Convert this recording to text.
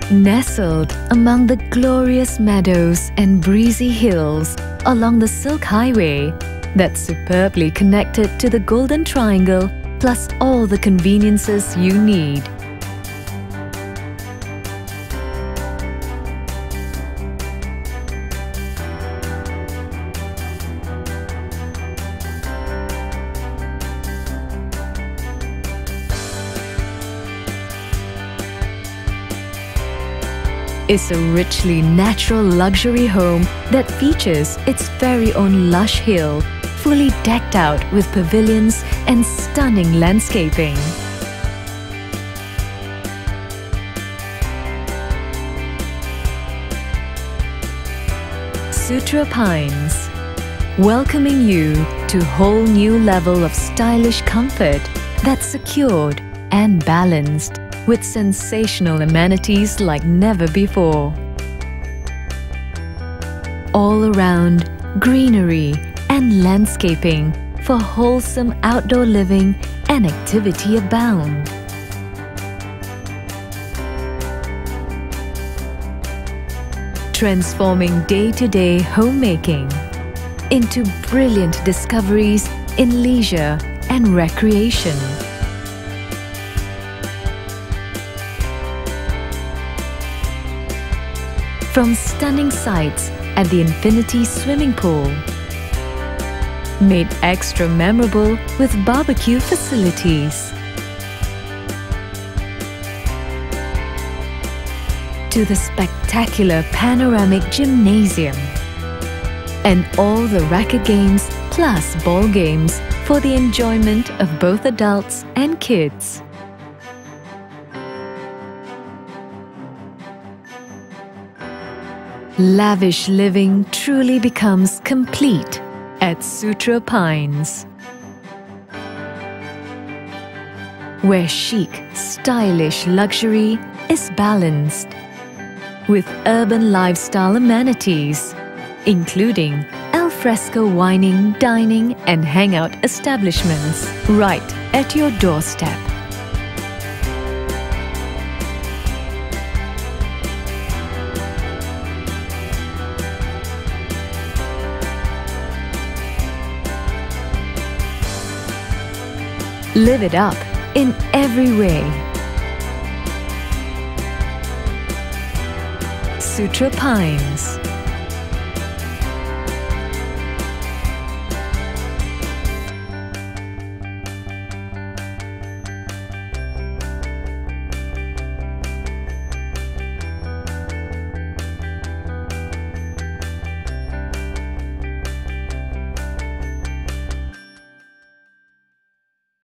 Nestled among the glorious meadows and breezy hills along the Silk Highway that's superbly connected to the Golden Triangle, plus all the conveniences you need. Is a richly natural luxury home that features its very own lush hill, fully decked out with pavilions and stunning landscaping. Sutera Pines, welcoming you to a whole new level of stylish comfort that's secured and balanced with sensational amenities like never before. All around, greenery and landscaping for wholesome outdoor living and activity abound. Transforming day-to-day homemaking into brilliant discoveries in leisure and recreation. From stunning sights at the Infinity Swimming Pool, made extra memorable with barbecue facilities, to the spectacular panoramic gymnasium, and all the racket games plus ball games for the enjoyment of both adults and kids. Lavish living truly becomes complete at Sutera Pines, where chic, stylish luxury is balanced with urban lifestyle amenities, including alfresco wining, dining and hangout establishments right at your doorstep. Live it up in every way. Sutera Pines.